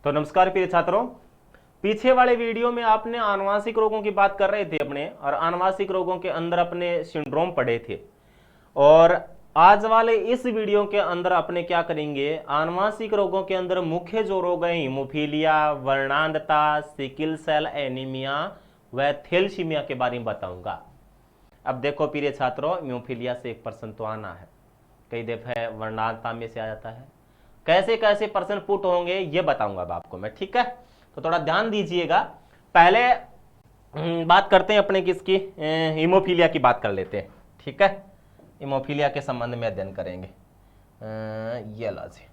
तो नमस्कार प्रिय छात्रों, पीछे वाले वीडियो में आपने आनुवांशिक रोगों की बात कर रहे थे अपने, और आनुवांशिक रोगों के अंदर अपने सिंड्रोम पढ़े थे। और आज वाले इस वीडियो के अंदर अपने क्या करेंगे, आनुवांशिक रोगों के अंदर मुख्य जो रोग हैं हीमोफीलिया, वर्णांधता, सिकल सेल एनीमिया व थैलेसीमिया के बारे में बताऊंगा। अब देखो प्रिय छात्रों, हीमोफीलिया से एक प्रश्न तो आना है, कई दफे वर्णांधता में से आ जाता है। कैसे कैसे प्रश्न पुट होंगे ये बताऊंगा अब आपको मैं, ठीक है। तो थोड़ा ध्यान दीजिएगा। पहले बात करते हैं अपने किसकी, हीमोफीलिया की बात कर लेते हैं, ठीक है। हीमोफीलिया के संबंध में अध्ययन करेंगे। ये लो जी,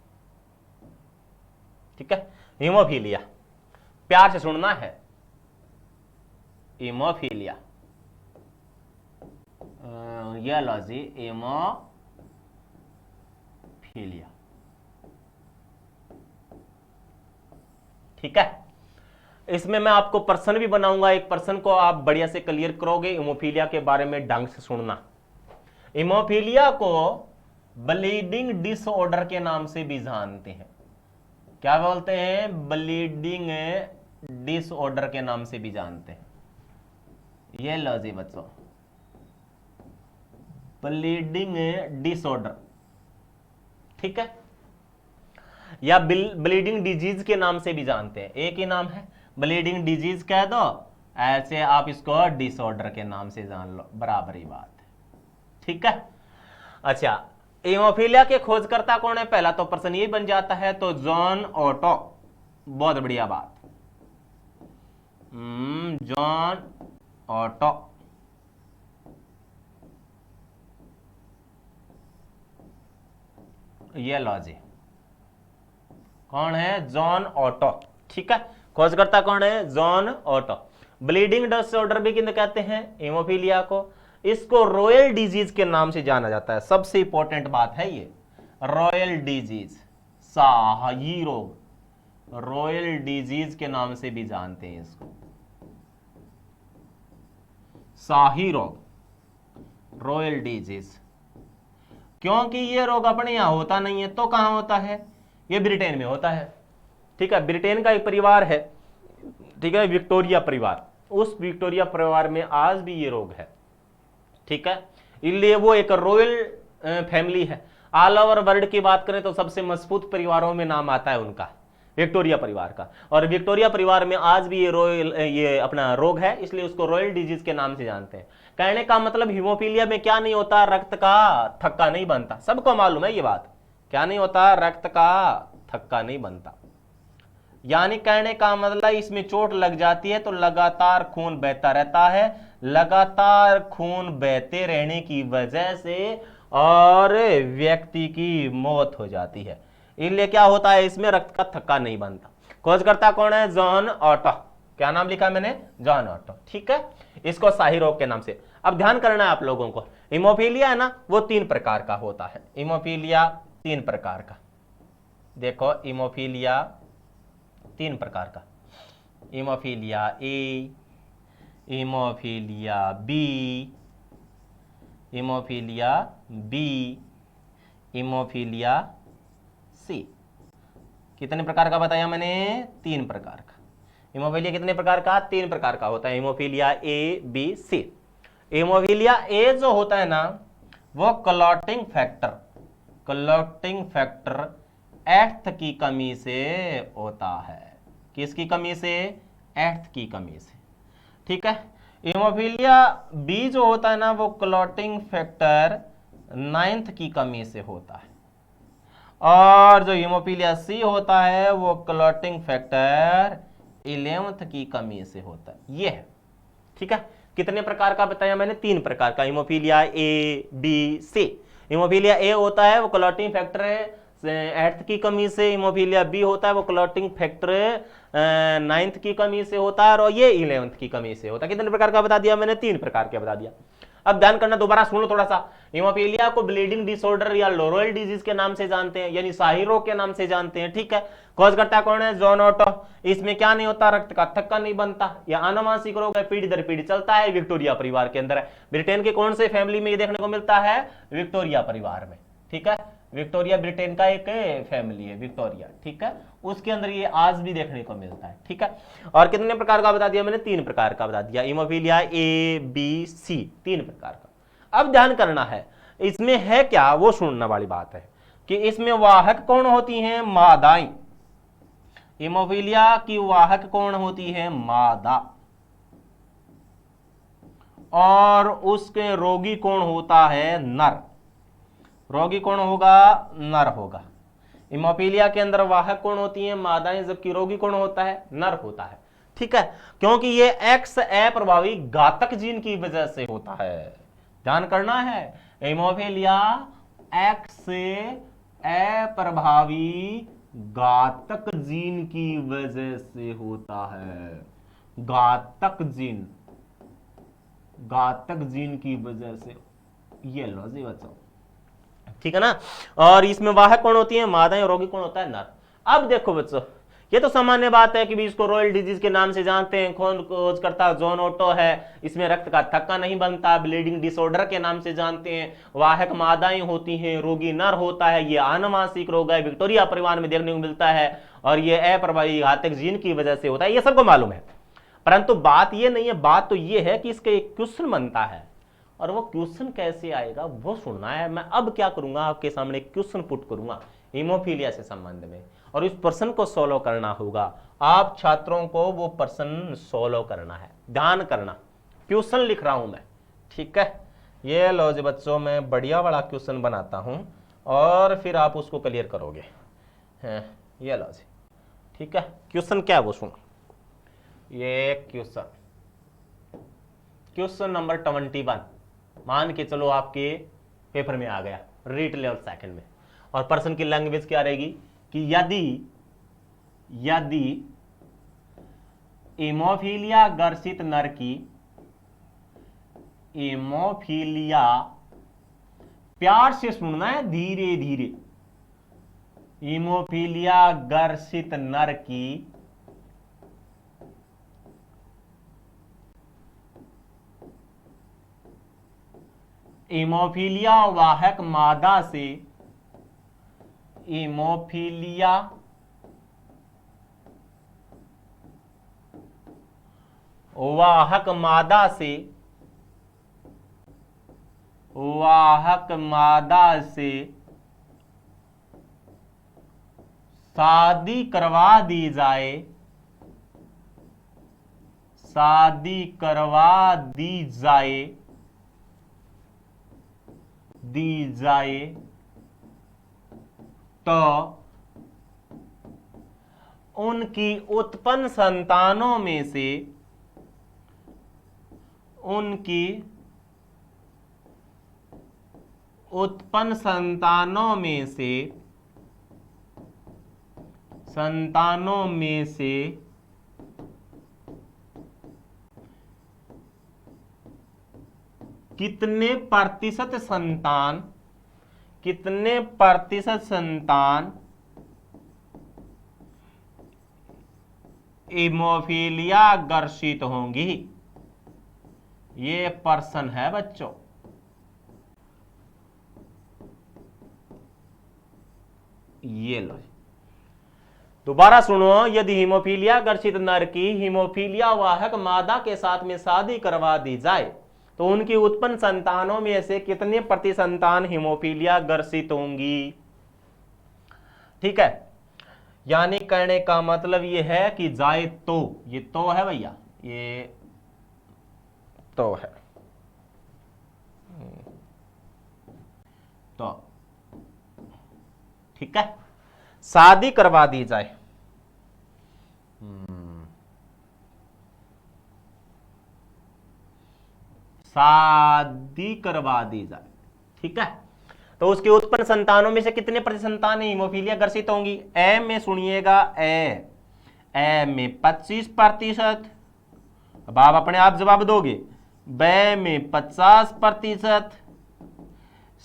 ठीक है। हीमोफीलिया प्यार से सुनना है। हीमोफीलिया, ये लो जी, हीमोफीलिया, ठीक है। इसमें मैं आपको प्रश्न भी बनाऊंगा, एक प्रश्न को आप बढ़िया से क्लियर करोगे। हीमोफीलिया के बारे में ढंग से सुनना। हीमोफीलिया को ब्लीडिंग डिसऑर्डर के नाम से भी जानते हैं। क्या बोलते हैं? ब्लीडिंग डिसऑर्डर के नाम से भी जानते हैं। ये लो जी बच्चों, ब्लीडिंग डिसऑर्डर, ठीक है, या ब्लीडिंग डिजीज के नाम से भी जानते हैं। एक ही नाम है, ब्लीडिंग डिजीज कह दो, ऐसे आप इसको डिसऑर्डर के नाम से जान लो, बराबरी बात है, ठीक है। अच्छा, हीमोफीलिया के खोजकर्ता कौन है? पहला तो प्रश्न ये बन जाता है, तो जॉन ऑटो, बहुत बढ़िया बात। जॉन ऑटो, ये लो जी, कौन है? जॉन ऑटो, ठीक है। खोजकर्ता कौन है? John auto. ब्लीडिंग डिसऑर्डर भी किन्हें कहते हैं? हीमोफीलिया को। इसको रॉयल डिजीज के नाम से जाना जाता है। सबसे इंपॉर्टेंट बात है ये, रॉयल डिजीज, शाही रोग, रॉयल डिजीज के नाम से भी जानते हैं इसको, शाही रोग, रॉयल डिजीज। क्योंकि ये रोग अपने यहां होता नहीं है, तो कहां होता है? ये ब्रिटेन में होता है, ठीक है। ब्रिटेन का एक परिवार है, ठीक है, विक्टोरिया परिवार। उस विक्टोरिया परिवार में आज भी ये रोग है, ठीक है। इसलिए वो एक रॉयल फैमिली है। ऑल ओवर वर्ल्ड की बात करें तो सबसे मजबूत परिवारों में नाम आता है उनका, विक्टोरिया परिवार का। और विक्टोरिया परिवार में आज भी ये अपना रोग है, इसलिए उसको रॉयल डिजीज के नाम से जानते हैं। कहने का मतलब हीमोफीलिया में क्या नहीं होता? रक्त का थक्का नहीं बनता। सबको मालूम है ये बात, क्या नहीं होता? रक्त का थक्का नहीं बनता। यानी कहने का मतलब इसमें चोट लग जाती है तो लगातार खून बहता रहता है, लगातार खून बहते रहने की वजह से और व्यक्ति की मौत हो जाती है। इसलिए क्या होता है, इसमें रक्त का थक्का नहीं बनता। खोजकर्ता कौन है? John auto. क्या नाम लिखा मैंने? जॉन ऑटो, ठीक है। इसको शाही रोग के नाम से। अब ध्यान करना है आप लोगों को, हीमोफीलिया है ना, वो 3 प्रकार का होता है। हीमोफीलिया 3 प्रकार का, देखो, हीमोफीलिया 3 प्रकार का। Haemophilia A, haemophilia B, haemophilia B, haemophilia C. कितने प्रकार का बताया मैंने? 3 प्रकार का। हीमोफीलिया कितने प्रकार का? 3 प्रकार का होता है। Haemophilia A, B, C. Haemophilia A जो होता है ना, वो clotting factor, clotting factor 8th की कमी से होता है। किसकी कमी से? 8th की कमी से, ठीक है। हीमोफीलिया बी जो होता है ना, वो क्लॉटिंग फैक्टर 9th की कमी से होता है। और जो हीमोफीलिया सी होता है वो क्लॉटिंग फैक्टर 11th की कमी से होता है। ये है, ठीक है। कितने प्रकार का बताया मैंने? 3 प्रकार का। Haemophilia A, B, C. Haemophilia A होता है वो क्लॉटिंग फैक्टर 8th की कमी से। हीमोफीलिया बी होता है वो क्लॉटिंग फैक्टर 9th की कमी से होता है, और ये 11th की कमी से होता है। कितने प्रकार का बता दिया मैंने? 3 प्रकार के बता दिया। अब ध्यान करना, दोबारा सुन लो थोड़ा सा। हीमोफीलिया को ब्लीडिंग डिसऑर्डर या रॉयल डिजीज के नाम से जानते हैं, यानी शाही रोग के नाम से जानते हैं, ठीक है। खोजकर्ता कौन है? John auto. इसमें क्या नहीं होता? रक्त का थक्का नहीं बनता। यह आनुवंशिक रोग है, पीढ़ी दर पीढ़ी चलता है, विक्टोरिया परिवार के अंदर है। ब्रिटेन के कौन से फैमिली में ये देखने को मिलता है? विक्टोरिया परिवार में, ठीक है। विक्टोरिया ब्रिटेन का एक फैमिली है विक्टोरिया, ठीक है, उसके अंदर ये आज भी देखने को मिलता है, ठीक है। और कितने प्रकार का बता दिया मैंने? 3 प्रकार का बता दिया, हीमोफीलिया ए बी सी, 3 प्रकार का। अब ध्यान करना है इसमें है क्या, वो सुनने वाली बात है कि इसमें वाहक कौन होती हैं? मादाएं। हीमोफीलिया की वाहक कौन होती है? मादा। और उसके रोगी कौन होता है? नर। रोगी कौन होगा? नर होगा। हीमोफीलिया के अंदर वाहक कौन होती हैं? मादाएं, जबकि रोगी कौन होता है? नर होता है, ठीक है, क्योंकि ये एक्स अप्रभावी घातक जीन की वजह से होता है। ध्यान करना है, हीमोफीलिया एक्स अप्रभावी घातक जीन की वजह से होता है। घातक जीन, घातक जीन की वजह से। ये लो जी बच्चों, ठीक है ना। और इसमें वाहक कौन होती है? मादाएं, रोगी कौन होता है? नर। अब देखो बच्चों, ये तो सामान्य बात है कि भी इसको रॉयल डिजीज के नाम से जानते हैं, खोजकर्ता जॉन ओटो है, इसमें रक्त का थक्का नहीं बनता, ब्लीडिंग डिसऑर्डर के नाम से जानते हैं, वाहक मादाएं होती हैं, रोगी नर होता है, ये आनुवांशिक रोग है, विक्टोरिया परिवार में देखने को मिलता है, और ये अप्रभावी घातक जीन की वजह से होता है, ये सबको मालूम है। परंतु बात ये नहीं है, बात तो ये है कि इसका एक क्वेश्चन बनता है, और वो क्वेश्चन कैसे आएगा वो सुनना है। मैं अब क्या करूंगा, आपके सामने क्वेश्चन पुट करूंगा हीमोफीलिया से संबंध में, और इस प्रश्न को सोल्व करना होगा। आप छात्रों को वो प्रश्न सोल्व करना है, ध्यान करना, क्वेश्चन लिख रहा हूं मैं, ठीक है। ये लो जी बच्चों, मैं बढ़िया वाला क्वेश्चन बनाता हूं और फिर आप उसको क्लियर करोगे। ये लो जी, ठीक है। क्वेश्चन क्या है वो सुनो। ये क्वेश्चन नंबर 21 मान के चलो आपके पेपर में आ गया, रीट लेवल सेकंड में, और प्रश्न की लैंग्वेज क्या रहेगी कि यदि हीमोफीलिया ग्रसित नर की, हीमोफीलिया, प्यार से सुनना है, धीरे धीरे, हीमोफीलिया ग्रसित नर की हीमोफीलिया वाहक मादा से, हीमोफीलिया वाहक मादा से, वाहक मादा से शादी करवा दी जाए, शादी करवा दी जाए, तो उनकी उत्पन्न संतानों में से, उनकी उत्पन्न संतानों में से कितने प्रतिशत संतान हीमोफीलिया ग्रसित होंगी। ये प्रश्न है बच्चों। ये लो दोबारा सुनो, यदि हीमोफीलिया ग्रसित नर की हीमोफीलिया वाहक मादा के साथ में शादी करवा दी जाए तो उनकी उत्पन्न संतानों में से कितने प्रति संतान हीमोफीलिया ग्रसित होंगी। ठीक है, यानी कहने का मतलब ये है कि जाए तो, ये तो है भैया, ये तो है, तो ठीक है, शादी करवा दी जाए, शादी करवा दी जाए, ठीक है, तो उसके उत्पन्न संतानों में से कितने प्रति संतान हीमोफीलिया ग्रसित होंगी। ए में सुनिएगा, ए में 25%, अब आप अपने आप जवाब दोगे। ब में 50%,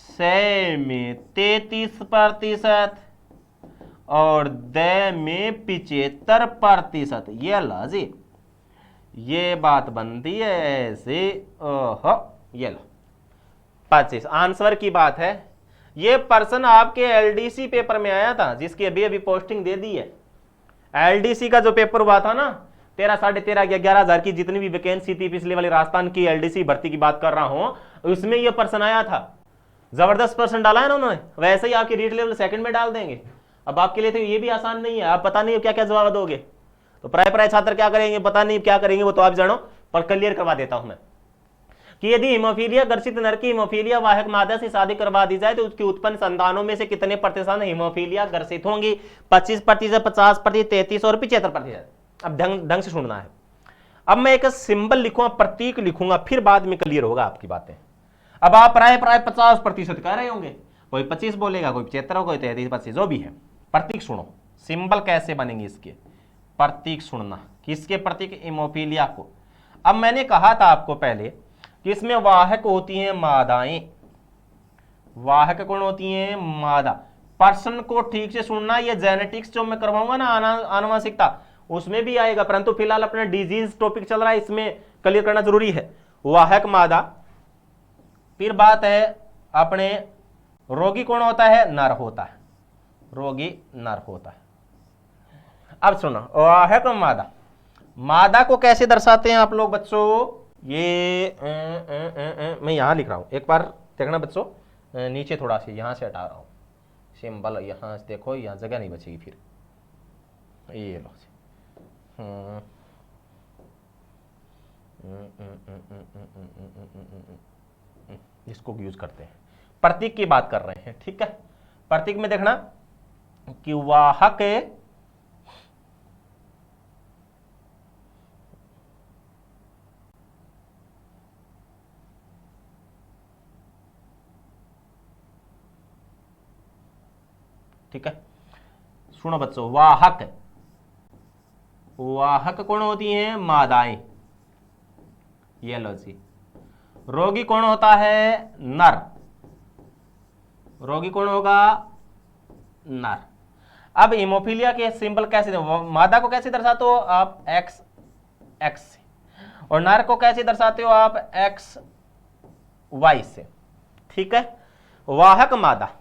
से में 33% और द में 75%। ये ला जी, ये बात बनती है ऐसे। ओहो, ये लो 25 आंसर की बात है। ये पर्सन आपके एलडीसी पेपर में आया था, जिसकी अभी अभी पोस्टिंग दे दी है। एलडीसी का जो पेपर हुआ था ना, 13, 13.5 या 11,000 की जितनी भी वैकेंसी थी पिछले वाले राजस्थान की एलडीसी भर्ती की बात कर रहा हूं, उसमें ये पर्सन आया था। जबरदस्त पर्सन डाला है ना उन्होंने, वैसे ही आपकी रीट लेवल सेकंड में डाल देंगे। अब आपके लिए तो ये भी आसान नहीं है, आप पता नहीं क्या क्या जवाब दोगे, तो प्राय छात्र क्या करेंगे, पता नहीं क्या करेंगे, वो तो आप जानो, पर क्लियर करवा देता हूं मैं कि यदि हीमोफीलिया ग्रसित नर की हीमोफीलिया वाहक मादा से शादी करवा दी जाए तो उसकी उत्पन्न संतानों में से कितने प्रतिशत हीमोफीलिया ग्रसित होंगी? 25%, 50%, 33% और 75%। अब ढंग से सुनना है। अब मैं एक सिंबल लिखूंगा, प्रतीक लिखूंगा, फिर बाद में क्लियर होगा आपकी बातें। अब आप प्राय 50% कह रहे होंगे, कोई 25 बोलेगा, कोई 75, कोई 33, 25, जो भी है। प्रतीक सुनो, सिंबल कैसे बनेंगे इसके, प्रतीक सुनना, किसके प्रतीक? हीमोफीलिया को। अब मैंने कहा था आपको पहले कि इसमें वाहक होती हैं मादाएं, वाहक कौन होती हैं? मादा। पर्सन को ठीक से सुनना, ये जेनेटिक्स जो मैं करवाऊंगा ना, आनुवंशिकता, उसमें भी आएगा, परंतु फिलहाल अपना डिजीज टॉपिक चल रहा है, इसमें क्लियर करना जरूरी है। वाहक मादा, फिर बात है अपने रोगी कौन होता है? नर होता है, रोगी नर होता है। अब सुनो, वाहक मादा, मादा को कैसे दर्शाते हैं आप लोग बच्चों? ये मैं यहां लिख रहा हूं, एक बार देखना बच्चों, नीचे थोड़ा सा यहां से हटा रहा हूं सिंबल, यहां से देखो, यहां जगह नहीं बचेगी फिर, ये लो। इसको यूज करते हैं, प्रतीक की बात कर रहे हैं, ठीक है। प्रतीक में देखना कि वाहक ठीक है, सुनो बच्चों, वाहक, वाहक कौन होती हैं? मादाएं, ये लो जी। रोगी कौन होता है? नर, रोगी कौन होगा? नर। अब हीमोफीलिया के सिंबल कैसे, मादा को कैसे दर्शाते हो आप? एक्स, एक्स से, और नर को कैसे दर्शाते हो आप? एक्स, वाई से, ठीक है। वाहक मादा,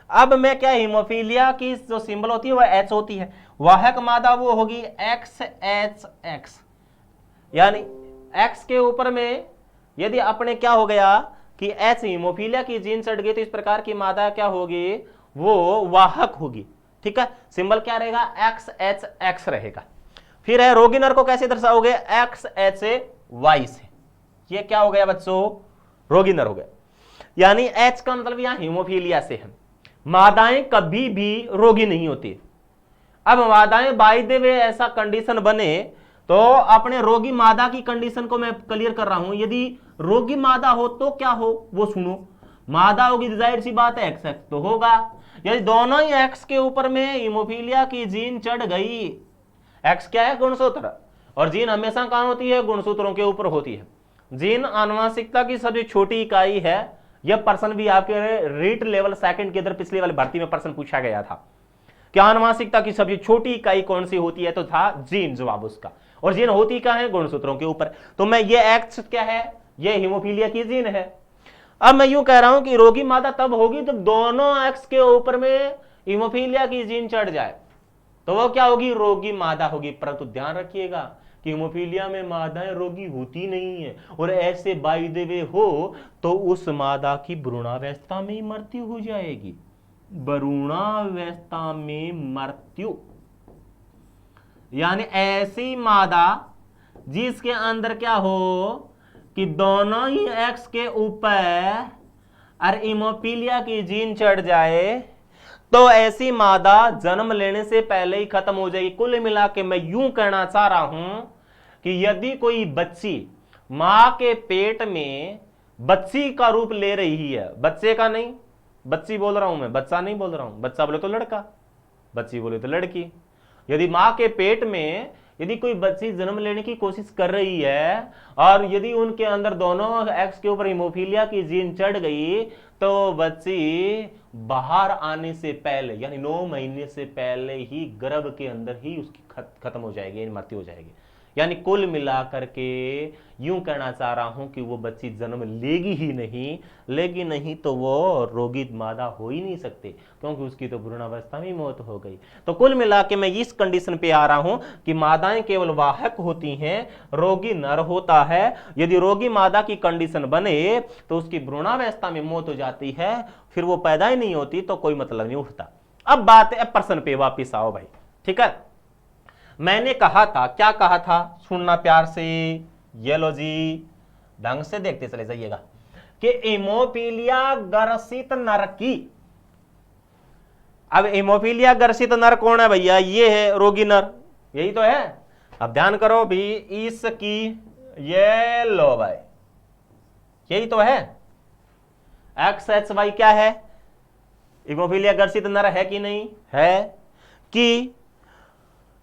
अब मैं क्या, हीमोफीलिया की जो सिंबल होती है वह एच होती है, वाहक मादा वो होगी एक्स एच एक्स, यानी एक्स के ऊपर में यदि अपने क्या हो गया कि एच हीमोफीलिया की जीन चढ़ गई, तो इस प्रकार की मादा क्या होगी? वो वाहक होगी, ठीक है। सिंबल क्या रहेगा? एक्स एच एक्स रहेगा। फिर है रोगी नर को कैसे दर्शाओगे? एक्स एच वाई से, ये क्या हो गया बच्चों? रोगी नर हो गया, यानी एच का मतलब यहां हीमोफीलिया से है। मादाएं कभी भी रोगी नहीं होती। अब मादाएं बाय द वे ऐसा कंडीशन बने तो अपने रोगी मादा की कंडीशन को मैं क्लियर कर रहा हूं, यदि रोगी मादा हो तो क्या हो वो सुनो। मादा होगी, जाहिर सी बात है एक्स एक्स तो होगा, यदि दोनों ही एक्स के ऊपर में हीमोफीलिया की जीन चढ़ गई, एक्स क्या है? गुणसूत्र, और जीन हमेशा कहां होती है? गुणसूत्रों के ऊपर होती है। जीन आनुवंशिकता की सबसे छोटी इकाई है। यह प्रश्न भी आपके रीट लेवल सेकंड के अंदर पिछली वाली भर्ती में प्रश्न पूछा गया था कि आनुवंशिकता की सबसे छोटी इकाई कौन सी होती है, तो था जीन जवाब उसका, और जीन होती क्या है? गुणसूत्रों के ऊपर। तो मैं ये एक्स क्या है? ये हीमोफीलिया की जीन है। अब मैं यूं कह रहा हूं कि रोगी मादा तब होगी जब दोनों एक्स के ऊपर में हीमोफीलिया की जीन चढ़ जाए, तो वो क्या होगी? रोगी मादा होगी। परंतु ध्यान रखिएगा कि हीमोफीलिया में मादाएं रोगी होती नहीं है, और ऐसे बाय द वे हो तो उस मादा की भ्रूणावस्था में ही मृत्यु हो जाएगी, भ्रूणावस्था में मृत्यु, यानी ऐसी मादा जिसके अंदर क्या हो कि दोनों ही एक्स के ऊपर और हीमोफीलिया की जीन चढ़ जाए, तो ऐसी मादा जन्म लेने से पहले ही खत्म हो जाएगी। कुल मिला के मैं यूं कहना चाह रहा हूं कि यदि कोई बच्ची मां के पेट में बच्ची का रूप ले रही है, बच्चे का नहीं, बच्ची बोल रहा हूं मैं, बच्चा नहीं बोल रहा हूं, बच्चा बोले तो लड़का, बच्ची बोले तो लड़की, यदि मां के पेट में यदि कोई बच्ची जन्म लेने की कोशिश कर रही है और यदि उनके अंदर दोनों एक्स के ऊपर हीमोफीलिया की जीन चढ़ गई, तो बच्ची बाहर आने से पहले यानी 9 महीने से पहले ही गर्भ के अंदर ही उसकी खत्म हो जाएगी, मृत्यु हो जाएगी। यानी कुल मिलाकर के यूं कहना चाह रहा हूं कि वो बच्ची जन्म लेगी ही नहीं, लेगी नहीं तो वो रोगी मादा हो ही नहीं सकते, क्योंकि उसकी तो भ्रूणावस्था में मौत हो गई। तो कुल मिला के मैं इस कंडीशन पे आ रहा हूं कि मादाएं केवल वाहक होती हैं, रोगी नर होता है। यदि रोगी मादा की कंडीशन बने तो उसकी भ्रूणावस्था में मौत हो जाती है, फिर वो पैदा ही नहीं होती, तो कोई मतलब नहीं उठता। अब बात है प्रश्न पे वापिस आओ भाई, ठीक है। मैंने कहा था, क्या कहा था, सुनना प्यार से, ये लो जी, ढंग से देखते चले जाइएगा, कि इमोफीलिया ग्रसित नर की, अब इमोफीलिया ग्रसित नर कौन है भैया, ये है रोगी नर, यही तो है। अब ध्यान करो भी, इसकी ये लो भाई, यही तो है। XHY क्या है, इमोफीलिया ग्रसित नर है कि नहीं है, कि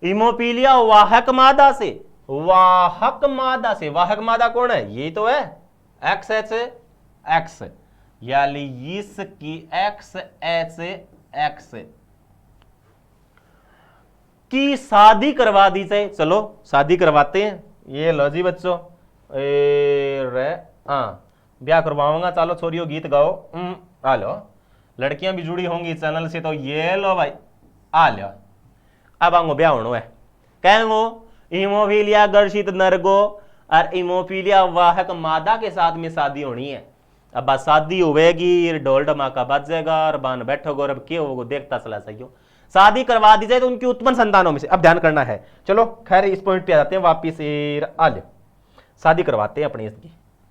इमोफीलिया वाहक मादा से, वाहक मादा से, वाहक मादा कौन है, ये तो है XHX, यानी इसकी XHX की शादी करवा दी जाए। चलो शादी करवाते हैं, ये लो जी बच्चों, ब्याह करवाऊंगा, चलो छोरियों गीत गाओ, आ लो, लड़कियां भी जुड़ी होंगी चैनल से, तो ये लो भाई आ लो। अब आंगो ब्याह होनो है, कहेंगो इमोफीलिया ग्रसित नरगो और इमोफीलिया वाहक मादा के साथ में शादी होनी है। अब बात शादी होगी, ढोल ढमाका बजेगा और बान बैठोगे और अब क्या होगा देखता चला सकियो। शादी करवा दी जाए तो उनकी उत्पन्न संतानों में से, अब ध्यान करना है, चलो खैर इस पॉइंट पे आ जाते हैं वापिस, आ ले शादी करवाते हैं अपनी इसकी,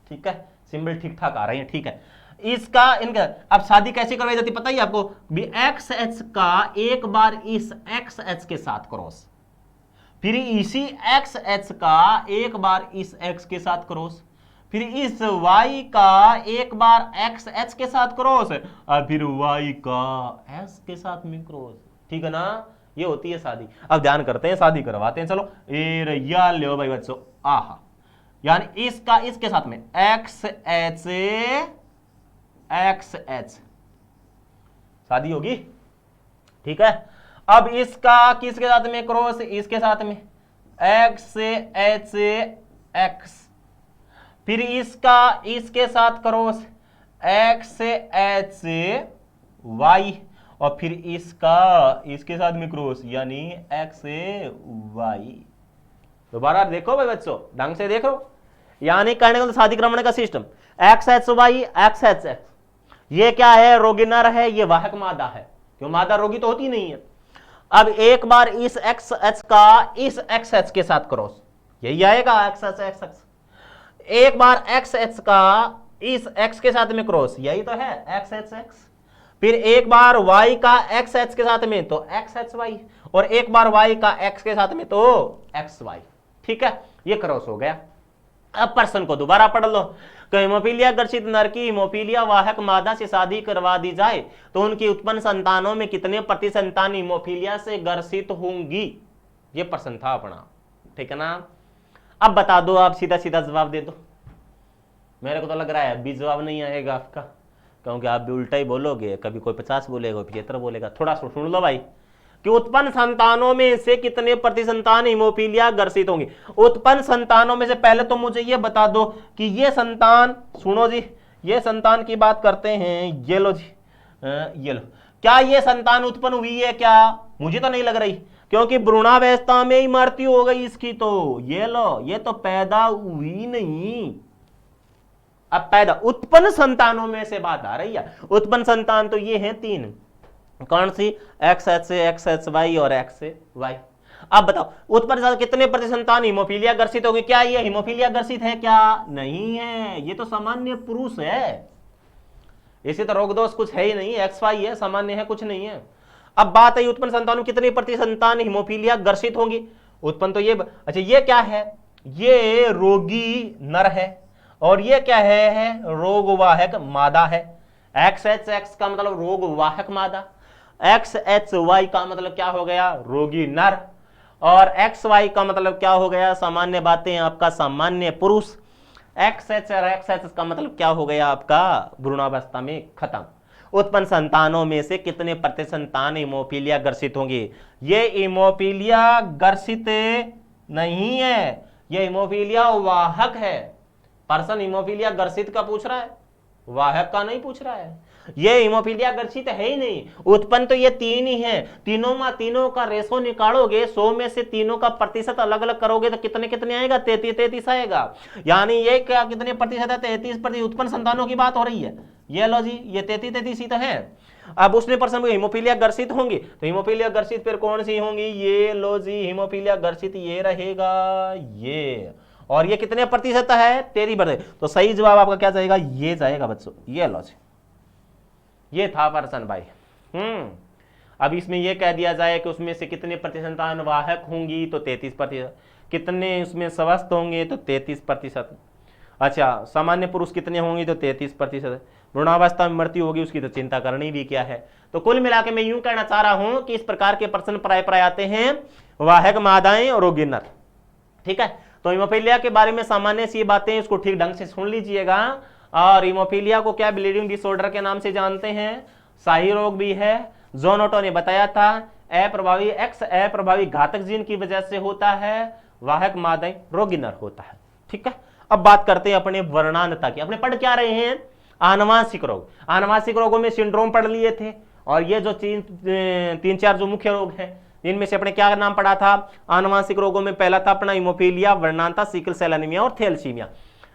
ठीक है, सिंबल ठीक ठाक आ रही है, ठीक है। इसका इनका अब शादी कैसे करवाई जाती पता ही आपको भी, XH का एक बार इस XH के साथ क्रॉस, फिर इसी XH का एक बार इस X के साथ क्रॉस, फिर इस Y का एक बार XH के साथ क्रॉस, और फिर Y का S के साथ में क्रॉस, ठीक है ना, ये होती है शादी। अब ध्यान करते हैं, शादी करवाते हैं, चलो या लो भाई बच्चों, आहा, यानी इसका इसके साथ में XH शादी होगी, ठीक है। अब इसका किसके साथ में क्रॉस, इसके साथ में XHX, फिर इसका इसके साथ क्रॉस XHY, और फिर इसका इसके साथ में क्रॉस यानी XY। दोबारा देखो भाई बच्चों, ढंग से देखो, यानी कहने का शादी क्रमण का सिस्टम XHY XHX, ये क्या है, रोगी नर है, ये वाहक मादा है, क्यों मादा रोगी तो होती नहीं है। अब एक बार इस XH का इस XH के साथ क्रॉस, यही आएगा XHX, एक बार XH का इस X के साथ में क्रॉस, यही तो है XHX, फिर एक बार Y का XH के साथ में तो XHY, और एक बार Y का X के साथ में तो XY, ठीक है, ये क्रॉस हो गया। अब प्रश्न को दोबारा पढ़ लो, हिमोफीलिया ग्रसित नर की हिमोफीलिया वाहक मादा से शादी करवा दी जाए तो उनकी उत्पन्न संतानों में कितने प्रति संतान हिमोफीलिया से ग्रसित होंगी, ये प्रश्न था अपना, ठीक है ना। अब बता दो, आप सीधा सीधा जवाब दे दो। मेरे को तो लग रहा है अभी जवाब नहीं आएगा आपका, क्योंकि आप भी उल्टा ही बोलोगे, कभी कोई 50 बोलेगा, 75 बोलेगा। थोड़ा सुन लो भाई कि उत्पन्न संतानों में से कितने प्रति संतान हिमोफीलिया ग्रसित होंगे। उत्पन्न संतानों में से पहले तो मुझे ये बता दो कि ये संतान, सुनो जी, ये संतान की बात करते हैं, ये लो जी, ये लो, क्या ये संतान उत्पन्न हुई है क्या, मुझे तो नहीं लग रही, क्योंकि भ्रूणावस्था में ही मृत्यु हो गई इसकी, तो ये लो, ये तो पैदा हुई नहीं। अब पैदा उत्पन्न संतानों में से बात आ रही है, उत्पन्न संतान तो ये है 3, कौन सी, XH XHY और XY। अब बताओ उत्पन्न कितने प्रति संतान हिमोफीलिया ग्रसित होगी, क्या ये हिमोफीलिया ग्रसित है क्या, नहीं है, ये तो सामान्य पुरुष है, इसे तो रोग दोष कुछ है ही नहीं, XY है, सामान्य है, कुछ नहीं है। अब बात है उत्पन्न संतानों कितने प्रति संतान हिमोफीलिया ग्रसित होंगी, उत्पन्न तो ये, अच्छा ये क्या है, ये रोगी नर है, और ये क्या है रोगवाहक मादा है। XHX का मतलब रोगवाहक मादा, XHY का मतलब क्या हो गया, रोगी नर, और XY का मतलब क्या हो गया, सामान्य बातें आपका सामान्य पुरुष। XH और XH का मतलब क्या हो गया आपका, भ्रूणावस्था में खत्म। उत्पन्न संतानों में से कितने प्रति संतान हिमोफीलिया ग्रसित होंगे, ये हिमोफीलिया ग्रसित नहीं है, ये हीमोफीलिया वाहक है। पर्सन हीमोफीलिया ग्रसित का पूछ रहा है, वाहक का नहीं पूछ रहा है। ये हीमोफीलिया ग्रसित है ही नहीं, उत्पन्न तो ये तीन ही है। तीनों का रेशो निकालोगे, 100 में से तीनों का प्रतिशत अलग अलग करोगे तो कितने कितने आएगा, 33 आएगा। यानी ये क्या कितने प्रतिशत है, 33%। उत्पन्न संतानों की बात हो रही है। ये लो जी, ये 33 ही तो है। अब उसने पर्सन हीमोफीलिया ग्रसित होंगी तो हीमोफीलिया ग्रसित फिर कौन सी होंगी, ये लो जी हीमोफीलिया ग्रसित ये रहेगा ये। और ये कितने प्रतिशत है, 33%। तो सही जवाब आपका क्या जाएगा, ये जाएगा बच्चों, ये लो जी, ये था पर्सन भाई। अब इसमें यह कह दिया जाए कि उसमें से कितने प्रतिशत संतान वाहक होंगी तो 33%, कितने उसमें स्वस्थ होंगे तो 33%। अच्छा, सामान्य पुरुष कितने होंगे तो 33%। भ्रूणावस्था में मृत्यु होगी उसकी तो चिंता करनी भी क्या है। तो कुल मिला के मैं यूं कहना चाह रहा हूं कि इस प्रकार के प्रश्न प्राय आते हैं, वाहक मादाएं और रोगी नर। ठीक है, तो हीमोफीलिया के बारे में सामान्य सी बातें इसको ठीक ढंग से सुन लीजिएगा। और हीमोफीलिया को क्या ब्लीडिंग डिसऑर्डर के नाम से जानते हैं, शाही रोग भी है। जॉन ऑटो ने बताया था अप्रभावी घातक जीन की वजह से होता है, वाहक मादाएं रोगी नर होता है। ठीक है, अब बात करते हैं अपने वर्णांतता की। अपने पढ़ क्या रहे हैं, आनुवांशिक रोग। आनुवांशिक रोगों में सिंड्रोम पढ़ लिए थे, और ये जो तीन चार जो मुख्य रोग हैं इनमें से अपने क्या नाम पढ़ा था, आनुवांशिक रोगों में पहला था अपना हीमोफीलिया, वर्णांतता, सिकल सेल एनीमिया और थैलेसीमिया।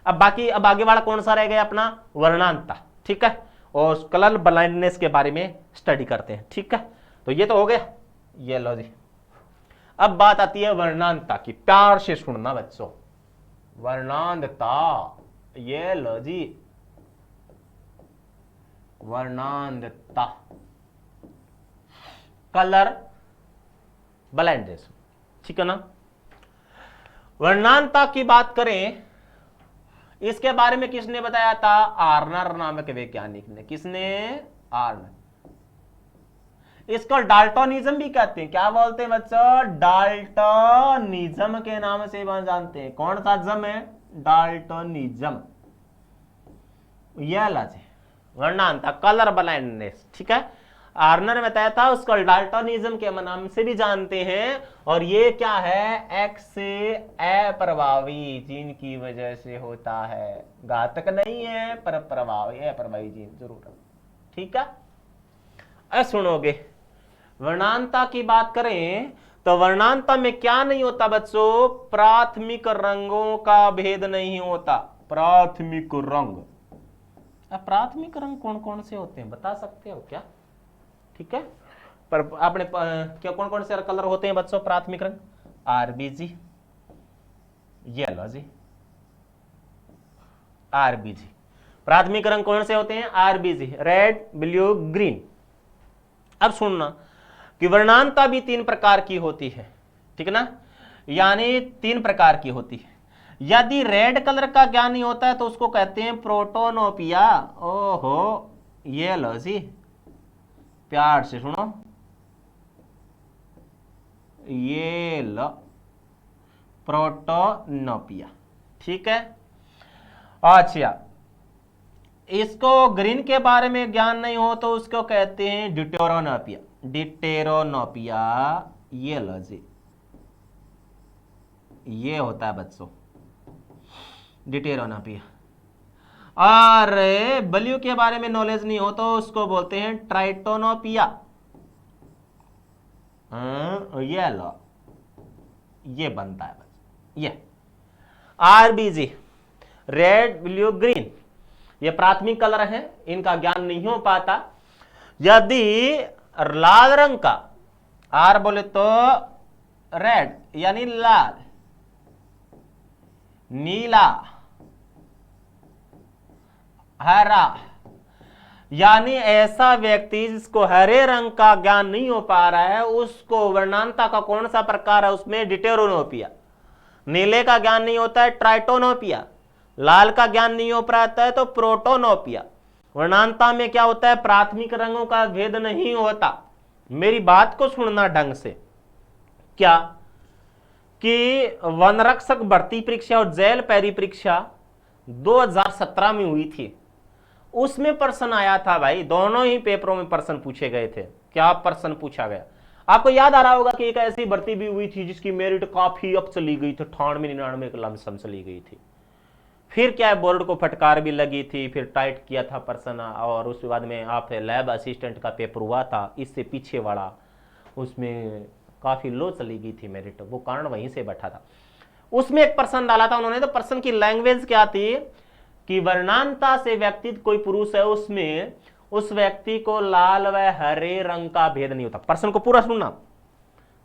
अब आगे वाला कौन सा रह गया अपना, वर्णांतता। ठीक है, और कलर ब्लाइंडनेस के बारे में स्टडी करते हैं। ठीक है, तो ये तो हो गया, ये लो जी। अब बात आती है वर्णांतता की, प्यार से सुनना बच्चों। वर्णांतता, ये लो जी, वर्णांतता, कलर ब्लाइंडनेस। ठीक है ना। वर्णांतता की बात करें, इसके बारे में किसने बताया था, आर्नर नामक वैज्ञानिक ने। किसने, आर्नर। इसको डाल्टोनिज्म भी कहते हैं। क्या बोलते हैं बच्चों, डाल्टोनिज्म के नाम से जानते हैं। कौन सा जम है, डाल्टोनिज्म। यह लाजे वर्णांतता, कलर ब्लाइंडनेस। ठीक है, आर्नर ने बताया था, उसको डाल्टोनिज्म के नाम से भी जानते हैं। और ये क्या है, एक्स से अप्रभावी जीन की वजह से होता है। घातक नहीं है पर प्रभावी, अप्रभावी जीन जरूर है। ठीक है, सुनोगे। वर्णांतता की बात करें तो वर्णांतता में क्या नहीं होता बच्चों, प्राथमिक रंगों का भेद नहीं होता। प्राथमिक रंग, प्राथमिक रंग कौन कौन से होते हैं बता सकते हो क्या। ठीक है, पर आपने क्या कौन कौन से कलर होते हैं बच्चों, प्राथमिक रंग, आरबीजी, येलो जी, आरबीजी। प्राथमिक रंग कौन से होते हैं, आरबीजी, रेड, ब्लू, ग्रीन। अब सुनना कि वर्णांतता भी 3 प्रकार की होती है। ठीक है ना, यानी 3 प्रकार की होती है। यदि रेड कलर का ज्ञान नहीं होता है तो उसको कहते हैं प्रोटोनोपिया। ओहो, ये लो जी, प्यार से सुनो, ये लो, प्रोटोनोपिया। ठीक है, अच्छा, इसको ग्रीन के बारे में ज्ञान नहीं हो तो उसको कहते हैं डिटेरोनोपिया। डिटेरोनोपिया, ये लो जी, ये होता है बच्चों डिटेरोनोपिया। और ब्लू के बारे में नॉलेज नहीं हो तो उसको बोलते हैं ट्राइटोनोपिया। ये लो, ये बनता है बच्चों, ये आरबीजी, रेड, ब्लू, ग्रीन, ये प्राथमिक कलर हैं, इनका ज्ञान नहीं हो पाता। यदि लाल रंग का, आर बोले तो रेड यानी लाल, नीला, हरा, यानी ऐसा व्यक्ति जिसको हरे रंग का ज्ञान नहीं हो पा रहा है उसको वर्णांतता का कौन सा प्रकार है, उसमें डिटेरोनोपिया। नीले का ज्ञान नहीं होता है ट्राइटोनोपिया, लाल का ज्ञान नहीं हो पाता है तो प्रोटोनोपिया। वर्णांतता में क्या होता है, प्राथमिक रंगों का भेद नहीं होता। मेरी बात को सुनना ढंग से। क्या कि वनरक्षक भर्ती परीक्षा और जेल पैरी परीक्षा 2017 में हुई थी, उसमें प्रश्न आया था भाई। दोनों ही पेपरों में प्रश्न पूछे गए थे। क्या प्रश्न पूछा गया, आपको याद आ रहा होगा कि एक ऐसी भर्ती भी हुई थी जिसकी मेरिट काफी अप चली गई थी, 98-99 के लमसम चली गई थी। फिर क्या है, बोर्ड को फटकार भी लगी थी, फिर टाइट किया था पर्सन, और उसके बाद में आप लैब असिस्टेंट का पेपर हुआ था, इससे पीछे वाला, उसमें काफी लो चली गई थी मेरिट, वो कारण वहीं से बैठा था। उसमें एक पर्सन डाला था उन्होंने, तो पर्सन की लैंग्वेज क्या थी कि वर्णांता से व्यक्ति कोई पुरुष है, उसमें उस व्यक्ति को लाल व हरे रंग का भेद नहीं होता। पर्सन को पूरा सुनना,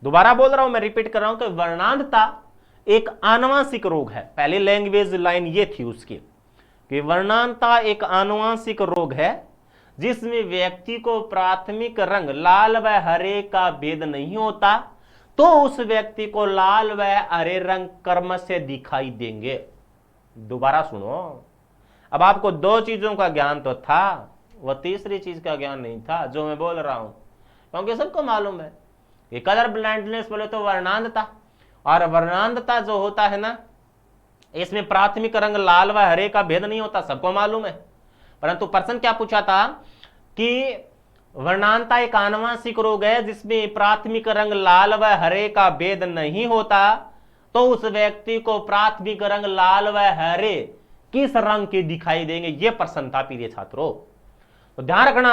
दोबारा बोल रहा हूं, मैं रिपीट कर रहा हूं कि वर्णांतता एक आनुवांशिक रोग है। पहली लैंग्वेज लाइन ये थी उसकी कि वर्णांतता एक आनुवांशिक रोग है जिसमें व्यक्ति को प्राथमिक रंग लाल व हरे का भेद नहीं होता, तो उस व्यक्ति को लाल व हरे रंग कर्म से दिखाई देंगे। दोबारा सुनो, अब आपको दो चीजों का ज्ञान तो था, वह तीसरी चीज का ज्ञान नहीं था जो मैं बोल रहा हूं, क्योंकि सबको मालूम है कि कलर ब्लाइंडनेस बोले तो वर्णांतता, और वर्णांतता जो होता है ना, इसमें प्राथमिक रंग लाल व हरे का भेद नहीं होता, सबको मालूम है। परंतु पर्सन क्या पूछा था कि वर्णांतता एक आनुवांशिक रोग है जिसमें प्राथमिक रंग लाल व हरे का भेद नहीं होता, तो उस व्यक्ति को प्राथमिक रंग लाल व हरे किस रंग के दिखाई देंगे, यह प्रश्न था प्रिय छात्रों। तो ध्यान रखना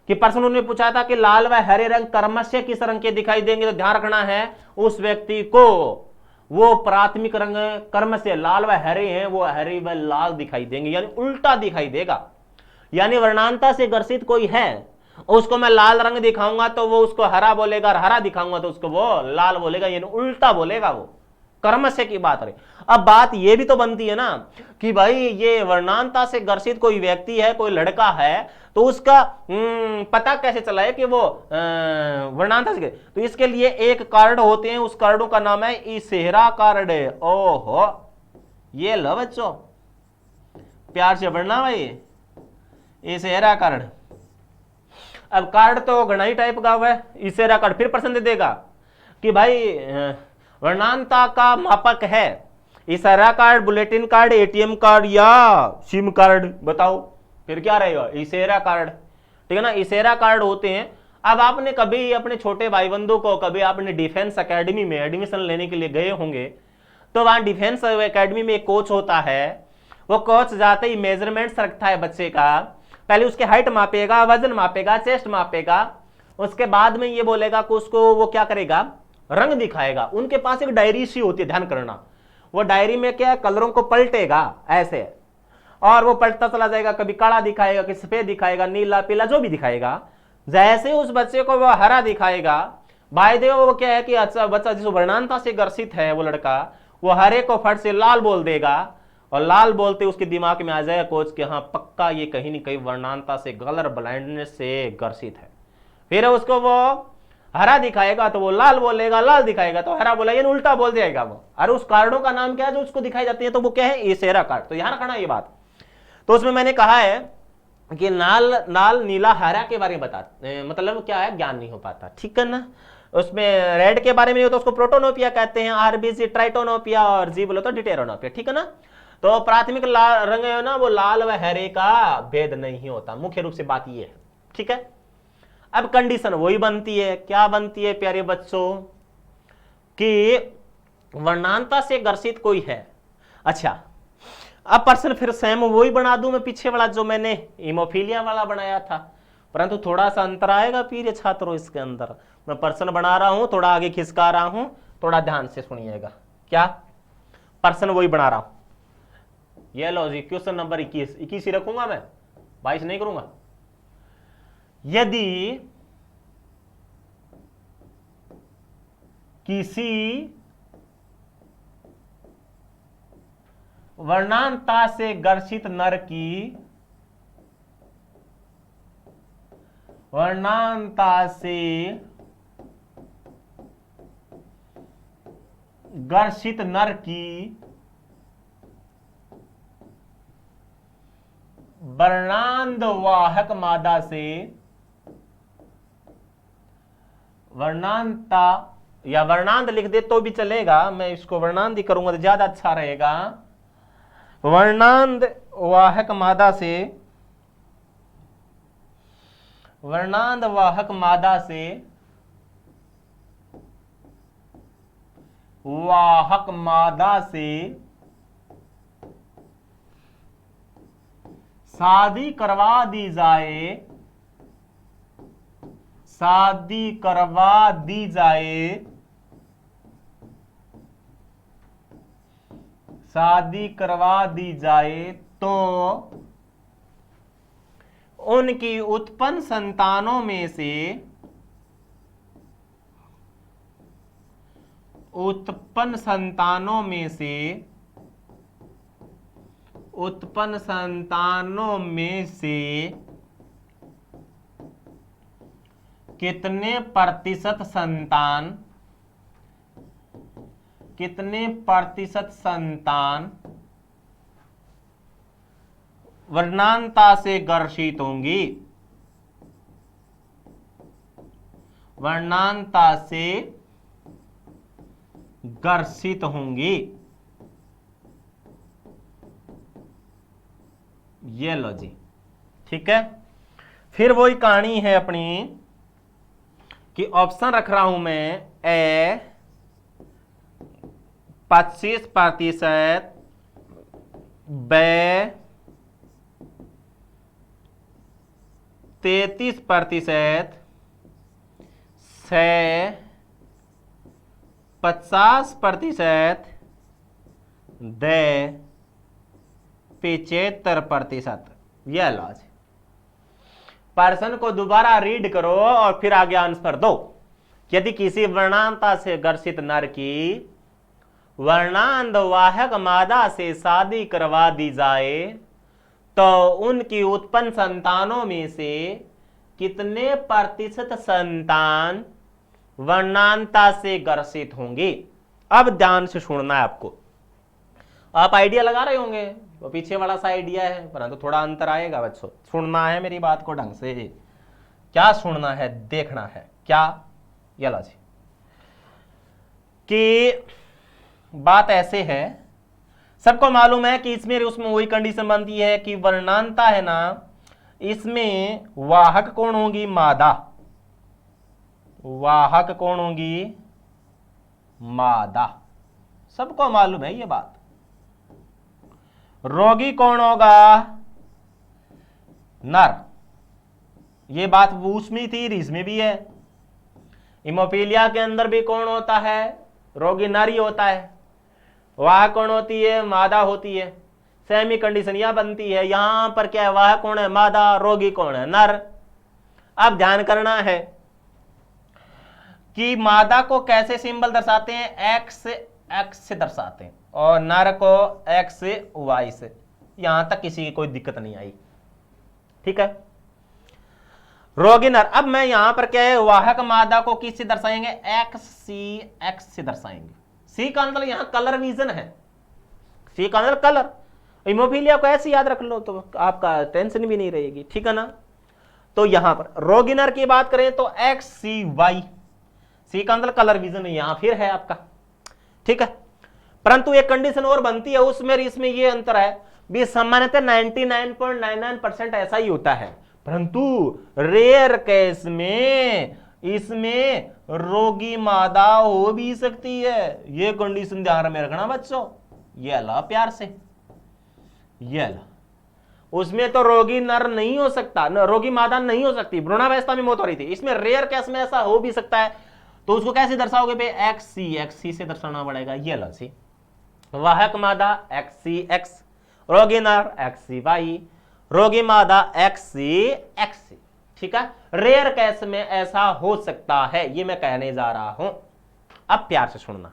कि प्रश्न उन्होंने पूछा था कि लाल व हरे रंग कर्मशः किस रंग के दिखाई देंगे, तो ध्यान रखना है उस व्यक्ति को वो प्राथमिक रंग कर्म से लाल व हरे हैं, वो हरे व लाल दिखाई देंगे, यानी उल्टा दिखाई देगा। यानी वर्णांतता से ग्रसित कोई है, उसको मैं लाल रंग दिखाऊंगा तो वो उसको हरा बोलेगा, और हरा दिखाऊंगा तो उसको वो लाल बोलेगा, यानी उल्टा बोलेगा, वो कर्म से की बात रही। अब बात ये भी तो बनती है ना कि भाई ये वर्णांतता से ग्रसित कोई व्यक्ति है, कोई लड़का है, तो उसका पता कैसे चला है कि वो वर्णांतता से, तो इसके लिए एक कार्ड होते हैं, उस कार्डों का नाम है इशेरा कार्ड। ओहो, ये लो बच्चों, प्यार से पढ़ना भाई, इशेरा कार्ड। अब कार्ड तो घना ही टाइप का हुआ है, इशेरा कार्ड फिर प्रश्न दे देगा कि भाई वर्णांतता का मापक है इशारा card, bulletin card, ATM card या सिम कार्ड, बताओ फिर क्या रहेगा, इशेरा कार्ड, ठीक है ना। इशेरा कार्ड होते हैं। अब आपने कभी अपने छोटे भाई बंधु को, कभी आपने डिफेंस एकेडमी में एडमिशन लेने के लिए गए होंगे, तो वहां डिफेंस एकेडमी में एक कोच होता है, वो कोच जाते ही मेजरमेंट्स रखता है बच्चे का, पहले उसके हाइट मापेगा, वजन मापेगा, चेस्ट मापेगा, उसके बाद में ये बोलेगा कि उसको वो क्या करेगा, रंग दिखाएगा। उनके पास एक डायरी सी होती है, ध्यान करना, वो डायरी में क्या कलरों को पलटेगा ऐसे, और वो पलटता चला जाएगा, कभी काला दिखाएगा, कभी सफेद दिखाएगा, नीला पीला जो भी दिखाएगा। जैसे उस बच्चे को वो हरा दिखाएगा, भाई देव वो क्या है कि अच्छा बच्चा जिस वर्णांतता से ग्रसित है वो लड़का, वो हरे को फट से लाल बोल देगा, और लाल बोलते उसके दिमाग में आ जाएगा कोच के हाँ पक्का ये कहीं ना कहीं वर्णांतता से, कलर ब्लाइंडनेस से ग्रसित है। फिर उसको वो हरा दिखाएगा तो वो लाल बोलेगा, लाल दिखाएगा तो हरा बोलेगा, यानी उल्टा बोल जाएगा वो। और उस कार्डों का नाम क्या है जो उसको दिखाई जाती है, तो वो क्या है, इशेरा कार्ड। तो यहां रखना ये बात। तो उसमें मैंने कहा है कि लाल नीला हरा के बारे में बता, मतलब क्या है, ज्ञान नहीं हो पाता, ठीक है ना। उसमें रेड के बारे में हो तो उसको प्रोटोनोपिया कहते हैं, आरबीसी ट्राइटोनोपिया, और जी बोलो तो डिटेरोनोपिया, ठीक है ना। तो प्राथमिक रंग है ना, वो लाल व हरे का भेद नहीं होता, मुख्य रूप से बात ये है, ठीक है। अब कंडीशन वही बनती है, क्या बनती है प्यारे बच्चों, कि वर्णांतता से ग्रसित कोई है। अच्छा, अब प्रश्न फिर सेम वही बना दूं मैं, पीछे वाला जो मैंने हीमोफीलिया वाला बनाया था, परंतु थोड़ा सा अंतर आएगा प्रिय छात्रों इसके अंदर। मैं प्रश्न बना रहा हूं, थोड़ा आगे खिसका रहा हूं, थोड़ा ध्यान से सुनिएगा। क्या प्रश्न वही बना रहा हूं, ये लो जी, क्वेश्चन नंबर 21 ही रखूंगा मैं, 22 नहीं करूंगा। यदि किसी वर्णांतता से ग्रसित नर की, वर्णांतता से ग्रसित नर की वर्णांतवाहक मादा से, वर्णांतता या वर्णांत लिख दे तो भी चलेगा, मैं इसको वर्णांत ही करूंगा तो ज्यादा अच्छा रहेगा। वर्णांतवाहक मादा से, वर्णांतवाहक मादा से वाहक मादा से शादी करवा दी जाए, शादी करवा दी जाए, शादी करवा दी जाए तो उनकी उत्पन्न संतानों में से, उत्पन्न संतानों में से, उत्पन्न संतानों में से कितने प्रतिशत संतान, कितने प्रतिशत संतान वर्णांता से गर्षित होंगी, वर्णांता से गर्षित होंगी। ये लो जी, ठीक है। फिर वही कहानी है अपनी कि ऑप्शन रख रहा हूं मैं, ए 25%, बे 33%, से 50%, दे 75%। यह लॉज। पर्सन को दोबारा रीड करो और फिर आगे आंसर दो। यदि किसी वर्णांता से ग्रसित नर की वर्णांत वाहक मादा से शादी करवा दी जाए तो उनकी उत्पन्न संतानों में से कितने प्रतिशत संतान वर्णांता से ग्रसित होंगे। अब ध्यान से सुनना है आपको। आप आइडिया लगा रहे होंगे, वो पीछे वाला सा आइडिया है, परंतु थोड़ा अंतर आएगा बच्चों। सुनना है मेरी बात को ढंग से। क्या सुनना है, देखना है क्या। यला जी कि बात ऐसे है, सबको मालूम है कि इसमें उसमें वही कंडीशन बनती है कि वर्णांता है ना, इसमें वाहक कौन होगी, मादा। वाहक कौन होगी, मादा। सबको मालूम है ये बात। रोगी कौन होगा, नर। ये बात उसमें थी, इसमें भी है। हिमोफीलिया के अंदर भी कौन होता है, रोगी नर ही होता है। वाह कौन होती है, मादा होती है। सेमी कंडीशन यह बनती है। यहां पर क्या है, वाह कौन है, मादा, रोगी कौन है, नर। अब ध्यान करना है कि मादा को कैसे सिंबल दर्शाते हैं, एक्स से दर्शाते हैं और नर को एक्स से वाई से। यहां तक किसी की कोई दिक्कत नहीं आई, ठीक है। रोगी नर। अब मैं यहां पर क्या है, वाहक मादा को किससे दर्शाएंगे, एक्स से दर्शाएंगे। सी का मतलब यहां कलर विजन है, सी का मतलब कलर। हिमोफीलिया को ऐसे याद रख लो तो आपका टेंशन भी नहीं रहेगी, ठीक है ना। तो यहां पर रोगी नर की बात करें तो एक्स सी वाई, सी का मतलब कलर विजन यहां फिर है आपका, ठीक है। परंतु एक कंडीशन और बनती है उसमें, इसमें ये अंतर है भी सामान्यतः 99.99% ऐसा ही होता है, परंतु रेयर केस में इसमें रोगी मादा हो भी सकती है। ये कंडीशन ध्यान में रखना बच्चों। ये अला प्यार से, ये अला। उसमें तो रोगी नर नहीं हो सकता, रोगी मादा नहीं हो सकती, भ्रूणावस्था में मौत हो रही थी। इसमें रेयर केस में ऐसा हो भी सकता है, तो उसको कैसे दर्शाओगे बे, एक्स सी से दर्शाना पड़ेगा। ये लो सी, वाहक मादा एक्स सी एक्स, रोगी नर एक्स सी वाई, रोगी मादा एक्स सी, ठीक है। रेयर केस में ऐसा हो सकता है, ये मैं कहने जा रहा हूं। अब प्यार से सुनना।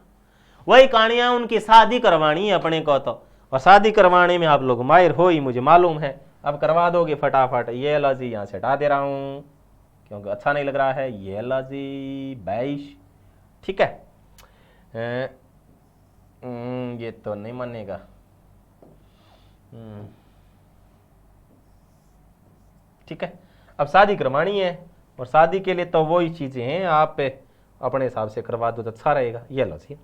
वही कहानियां, उनकी शादी करवानी है अपने को तो, और शादी करवाने में आप लोग माहिर हो ही, मुझे मालूम है। अब करवा दोगे फटाफट। ये लो जी, यहां से हटा दे रहा हूं क्योंकि अच्छा नहीं लग रहा है। ये लो जी 22, ठीक है। ये तो नहीं मानेगा। ठीक है। अब शादी करवानी है और शादी के लिए तो वही चीजें हैं, आप अपने हिसाब से करवा दो तो अच्छा रहेगा। ये लो जी,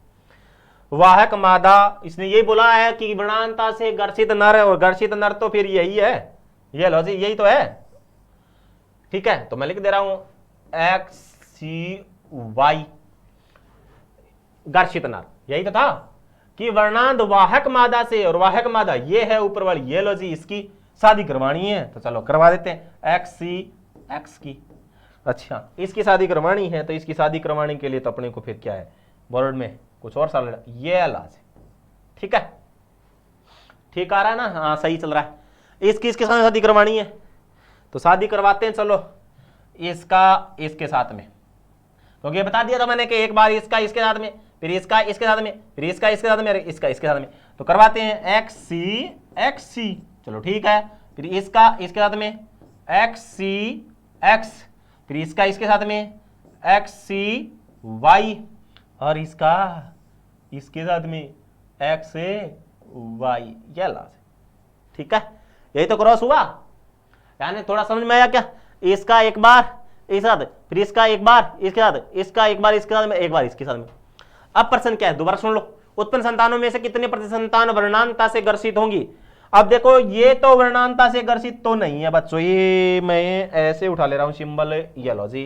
वाहक मादा, इसने यही बोला है कि वर्णांता से गर्षित नर, और गर्षित नर तो फिर यही है। ये लो जी, यही तो है, ठीक है। तो मैं लिख दे रहा हूं एक्स सी वाई, गर्षित नर। यही तो था कि वर्णांत वाहक मादा से, और वाहक मादा ये है ऊपर वाली, ये लो जी, इसकी शादी करवानी है तो चलो करवा देते हैं, एक्स सी एक्स की। अच्छा, इसकी शादी करवानी है तो इसकी शादी करवाने के लिए तो अपने को फिर क्या है, बोर्ड में कुछ और साल ये इलाज है। ठीक है, ठीक आ रहा है ना, हाँ सही चल रहा है। इसकी साथ शादी करवानी है तो शादी करवाते हैं, चलो इसका इसके साथ में, क्योंकि ये बता दिया था मैंने कि एक बार इसका इसके साथ में, फिर इसका इसके साथ में, फिर इसका इसके साथ में, इसका इसके साथ में, तो करवाते हैं एक्स सी, चलो ठीक है, फिर इसका इसके साथ में एक्स सी एक्स, फिर इसका इसके साथ में एक्स सी वाई, और इसका इसके साथ में एक्स वाई, यह लाज। ठीक है, यही तो क्रॉस हुआ, यानी थोड़ा समझ में आया क्या, इसका एक बार इसके साथ, फिर इसका एक बार इसके साथ, इसका एक बार इसके साथ में, एक बार इसके साथ में। अब प्रश्न क्या है, दोबारा सुन लो, उत्पन्न संतानों में से कितने प्रतिशत संतान वर्णांतता से ग्रसित होंगी। अब देखो ये तो वर्णांतता से ग्रसित तो नहीं है बच्चों, ये मैं ऐसे उठा ले रहा हूं सिंबल, ये लो जी,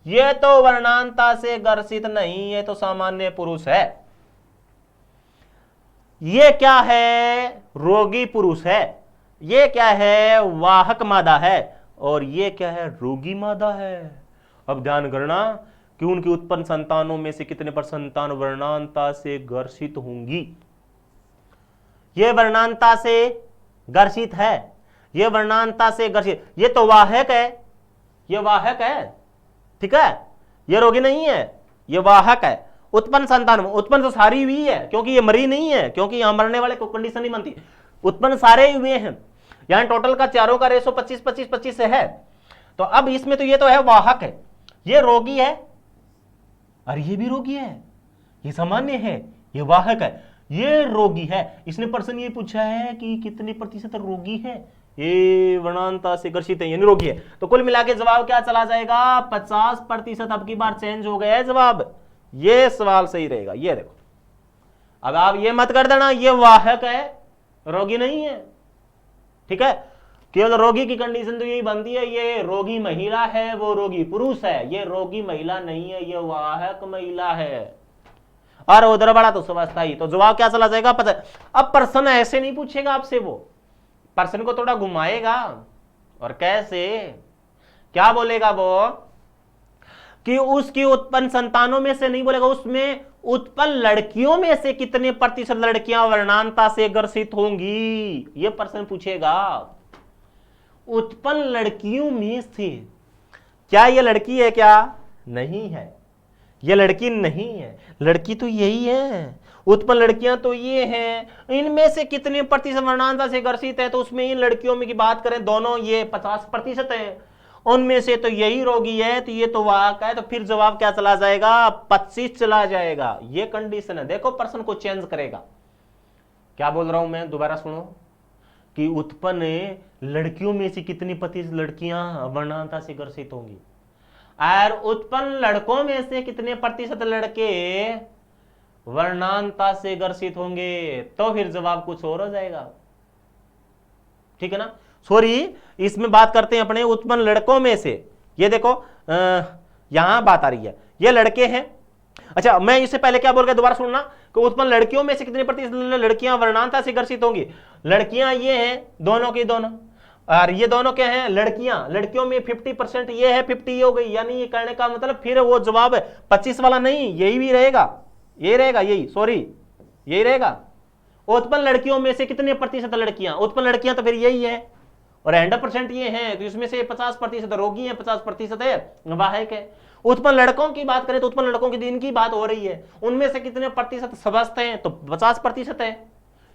ये तो वर्णांतता से ग्रसित नहीं, ये तो सामान्य पुरुष है। ये क्या है, रोगी पुरुष है। ये क्या है, वाहक मादा है। और ये क्या है, रोगी मादा है। अब ध्यान करना कि उनकी उत्पन्न संतानों में से कितने पर संतान वर्णांतता से ग्रसित होंगी। ये वर्णांतता से ग्रसित है, ये वर्णांतता से ग्रसित, ये तो वाहक है, ये वाहक है। ठीक है, ये रोगी नहीं है, ये वाहक है। उत्पन्न संतान, उत्पन्न तो सारी हुई है क्योंकि ये मरी नहीं है, क्योंकि यहां मरने वाले को कंडीशन नहीं बनती, उत्पन्न सारे हुए हैं। यहां टोटल का चारों का रेशो 25-25-25 से है। तो अब इसमें तो ये तो है वाहक है, ये रोगी है, और ये भी रोगी है, ये सामान्य है, ये वाहक है, ये रोगी है। इसने प्रश्न ये पूछा है कि कितने प्रतिशत रोगी है, ये वर्णांतता से ग्रसित है यानी रोगी है। तो कुल मिला के जवाब क्या चला जाएगा, 50%। अब की बार चेंज हो गया है जवाब, ये सवाल सही रहेगा। ये देखो, अब आप ये मत कर देना ये वाहक है रोगी नहीं है। ठीक है, केवल रोगी की कंडीशन तो यही बनती है, ये रोगी महिला है वो रोगी पुरुष है, ये रोगी महिला नहीं है, ये वाहक महिला है। और उधर बड़ा तो समझता ही, तो जवाब क्या चला जाएगा, पता। अब प्रश्न ऐसे नहीं पूछेगा आपसे, वो प्रश्न को थोड़ा घुमाएगा। और कैसे, क्या बोलेगा वो, कि उसकी उत्पन्न संतानों में से नहीं बोलेगा, उसमें उत्पन्न लड़कियों में से कितने प्रतिशत लड़कियां वर्णांतता से ग्रसित होंगी, यह प्रश्न पूछेगा। उत्पन्न लड़कियों में से, क्या यह लड़की है, क्या नहीं है, यह लड़की नहीं है, लड़की तो यही है, उत्पन्न लड़कियां तो ये हैं। इनमें से कितने प्रतिशत वर्णांतता से ग्रसित है, तो उसमें इन लड़कियों में की बात करें, दोनों ये 50% है, उनमें से तो यही रोगी है, तो ये तो वाहक है। तो फिर जवाब क्या चला जाएगा, 25 चला जाएगा। ये कंडीशन है। देखो प्रश्न को चेंज करेगा। क्या बोल रहा हूं मैं, दोबारा सुनो, कि उत्पन्न लड़कियों में से कितनी प्रतिशत लड़कियां वर्णांतता से ग्रसित होंगी, और उत्पन्न लड़कों में से कितने प्रतिशत लड़के वर्णांतता से ग्रसित होंगे, तो फिर जवाब कुछ और हो जाएगा। ठीक है ना, सॉरी, इसमें बात करते हैं अपने उत्पन्न लड़कों में से। ये देखो यहां बात आ रही है, ये लड़के हैं। अच्छा, मैं इससे पहले क्या बोल गया, दोबारा सुनना, कि उत्पन्न लड़कियों में से कितने प्रतिशत लड़कियां वर्णांतता से ग्रसित होंगी। लड़कियां ये हैं, दोनों की दोनों, और ये दोनों क्या हैं, लड़कियां। लड़कियों में 50% ये है, 50 ये हो गई। यानी ये कहने का मतलब फिर वो जवाब 25 वाला नहीं, यही भी रहेगा, यही रहेगा, यही, सॉरी, यही रहेगा। उत्पन्न लड़कियों में से कितने प्रतिशत लड़कियां, उत्पन्न लड़कियां तो फिर यही है, और 100% ये हैं, तो इसमें से 50% रोगी है, 50% है वाहक है। उत्पन्न लड़कों की बात करें तो उत्पन्न लड़कों की दिन की बात हो रही है, उनमें से कितने प्रतिशत स्वस्थ हैं, तो 50% है।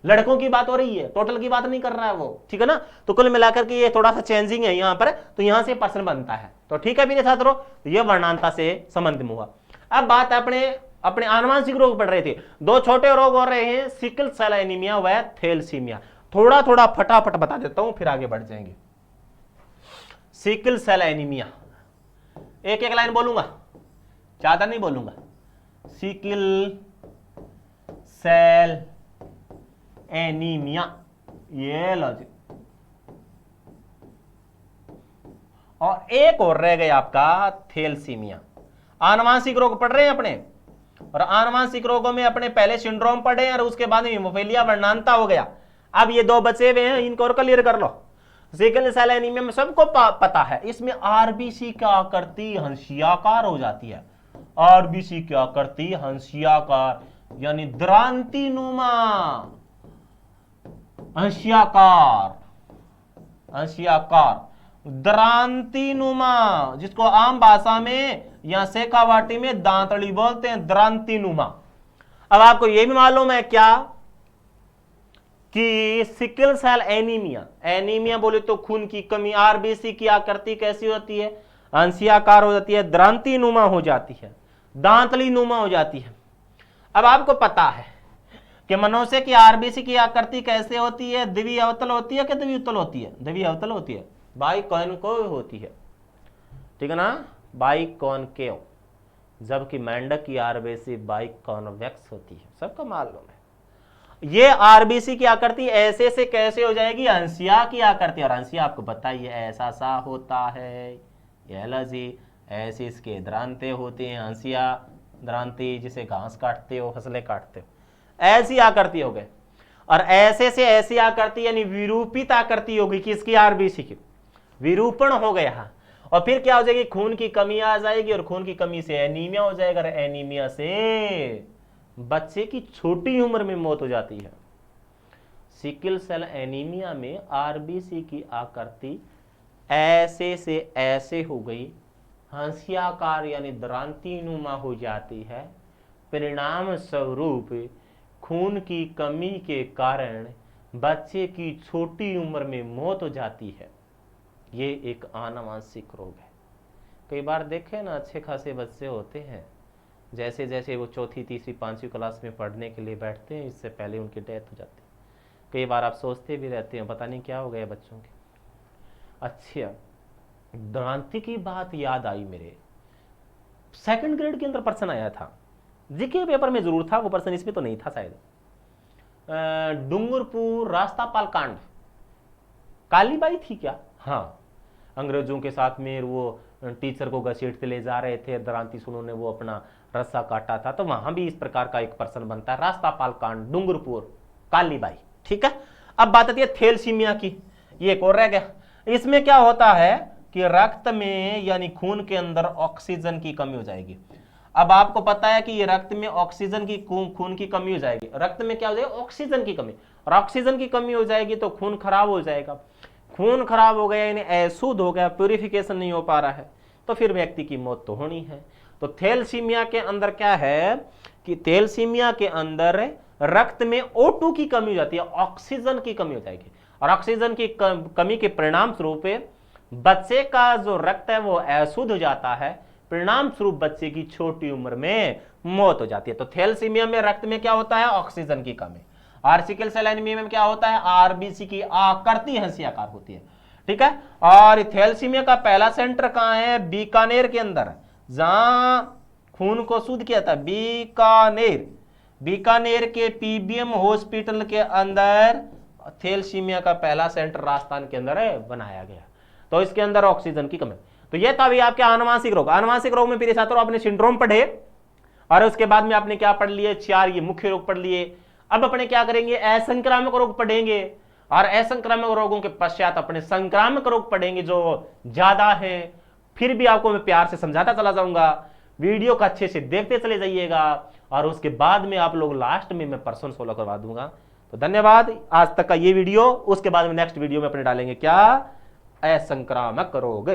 लड़कों की बात हो रही है, टोटल की बात नहीं कर रहा है वो। ठीक है ना, तो कुल मिलाकर के ये थोड़ा सा चेंजिंग है यहाँ पर, तो यहां से प्रश्न बनता है। तो ठीक है मेरे छात्रों, ये वर्णांतता से संबंध में हुआ। अब बात अपने आनुवंशिक रोग पढ़ रहे थे, दो छोटे रोग हो रहे हैं, सिकल सेल एनीमिया व थैलेसीमिया। थोड़ा थोड़ा फटाफट बता देता हूं, फिर आगे बढ़ जाएंगे। सिकल सेल एनीमिया, एक एक लाइन बोलूंगा, ज्यादा नहीं बोलूंगा। सिकल सेल एनीमिया, ये लॉजिक। और एक और रह गया आपका थैलेसीमिया। आनुवंशिक रोग पढ़ रहे हैं अपने, और आनुवांशिक रोगों में अपने पहले सिंड्रोम पढ़े और उसके बाद हीमोफीलिया वर्णांता हो गया। अब ये दो बचे हुए हैं, इनको और क्लियर कर लो। सिकल सेल एनीमिया में सबको पता है, इसमें आरबीसी क्या करती, हंसियाकार हो जाती है। आरबीसी क्या करती, हंसियाकार, यानी द्रांतिनुमा, हंसियाकार, हंसियाकार, द्रांतिनुमा, जिसको आम भाषा में या शेखावाटी में दांतड़ी बोलते हैं, द्रांतिनुमा। अब आपको यह भी मालूम है क्या कि सिकल सेल एनीमिया, एनीमिया बोले तो खून की कमी, आरबीसी की आकृति कैसी होती है, हंसियाकार हो जाती है, द्रांतिनुमा हो जाती है, दांतली नुमा हो जाती है। अब आपको पता है कि मनुष्य की आरबीसी की आकृति कैसे होती है, द्वि अवतल होती है कि द्विउतल होती है, द्वि अवतल होती है, बाई कॉनकेव होती है, ठीक है ना, बाई कॉनकेव, जबकि मेंढक की आरबीसी बाई कॉन्वेक्स होती है, सबको मालूम है। ये आरबीसी की आकृति ऐसे से कैसे हो जाएगी, हंसिया की आकृति, और हंसिया आपको बताइए ऐसा सा होता है, एलर्जी, ऐसे इसके द्रांते होते हैं, हंसिया द्रांति, जिसे घास काटते हो, फसलें काटते हो, ऐसी आकृति हो गए। और ऐसे से ऐसी आकृति यानी विरूपित आकृति होगी किसकी, आरबीसी की, विरूपण हो गया। और फिर क्या हो जाएगी, खून की कमी आ जाएगी, और खून की कमी से एनीमिया हो जाएगा, और एनीमिया से बच्चे की छोटी उम्र में मौत हो जाती है। सिकल सेल एनीमिया में आरबीसी की आकृति ऐसे से ऐसे हो गई, हंसियाकार यानी द्रांतिनुमा हो जाती है। परिणाम स्वरूप खून की कमी के कारण बच्चे की छोटी उम्र में मौत हो जाती है। ये एक आनुवांशिक रोग है। कई बार देखें ना, अच्छे खासे बच्चे होते हैं, जैसे जैसे वो चौथी तीसरी पांचवी क्लास में पढ़ने के लिए बैठते हैं, इससे पहले उनकी डेथ हो जाती है। कई बार आप सोचते भी रहते हैं पता नहीं क्या हो गया बच्चों के। अच्छा, द्रांति की बात याद आई मेरे, सेकंड ग्रेड के अंदर प्रश्न आया था, जीके पेपर में जरूर था वो प्रश्न, इसमें तो नहीं था शायद। डूंगरपुर रास्तापाल कांड, काली बाई थी क्या, हाँ, अंग्रेजों के साथ में वो टीचर को घसीटते ले जा रहे थे, द्रांति सुनो ने वो अपना रस्सा काटा था, तो वहां भी इस प्रकार का एक प्रश्न बनता है, रास्तापाल कांड, डूंगरपुर, काली बाई, ठीक है। अब बात आती है थैलेसीमिया की, ये एक और रह गया। इसमें क्या होता है कि रक्त में यानी खून के अंदर ऑक्सीजन की कमी हो जाएगी। अब आपको पता है कि ये रक्त में ऑक्सीजन की खून की कमी हो जाएगी, रक्त में क्या हो जाएगा, ऑक्सीजन की कमी, और ऑक्सीजन की कमी हो जाएगी तो खून खराब हो जाएगा। खून खराब हो गया यानी अशुद्ध हो गया, प्यूरिफिकेशन नहीं हो पा रहा है, तो फिर व्यक्ति की मौत तो होनी है। तो थैलेसीमिया के अंदर क्या है कि थैलेसीमिया के अंदर रक्त में O2 की कमी हो जाती है, ऑक्सीजन की कमी हो जाएगी, और ऑक्सीजन की कमी के परिणाम स्वरूप बच्चे का जो रक्त है वो अशुद्ध हो जाता है, परिणाम स्वरूप बच्चे की छोटी उम्र में मौत हो जाती है। तो थैलेसीमिया में रक्त में क्या होता है, ऑक्सीजन की कमी। और सिकल सेल एनीमिया में क्या होता है, आरबीसी की आकृति हंसियाकार होती है, ठीक है। और थैलेसीमिया का पहला सेंटर कहां है, बीकानेर के अंदर, जहां खून को शुद्ध किया था, बीकानेर, बीकानेर के पीबीएम हॉस्पिटल के अंदर थैलेसीमिया का पहला सेंटर राजस्थान के अंदर है बनाया गया। तो इसके अंदर ऑक्सीजन की कमी। तो ये था अभी आपके आनुवांशिक रोग। आनुवांशिक रोग में फिर छात्रों आपने सिंड्रोम पढ़े, और उसके बाद में आपने क्या पढ़ लिए, 4 ये मुख्य रोग पढ़ लिए। अब अपने क्या करेंगे, असंक्रामक रोग पढ़ेंगे, और असंक्रामक रोगों के पश्चात अपने संक्रामक रोग पढ़ेंगे जो ज्यादा है। फिर भी आपको मैं प्यार से समझाता चला जाऊंगा, वीडियो को अच्छे से देखते चले जाइएगा, और उसके बाद में आप लोग लास्ट में मैं पर्सन सोल्व करवा दूंगा। तो धन्यवाद, आज तक का ये वीडियो। उसके बाद में नेक्स्ट वीडियो में अपने डालेंगे क्या, असंक्रामक रोग।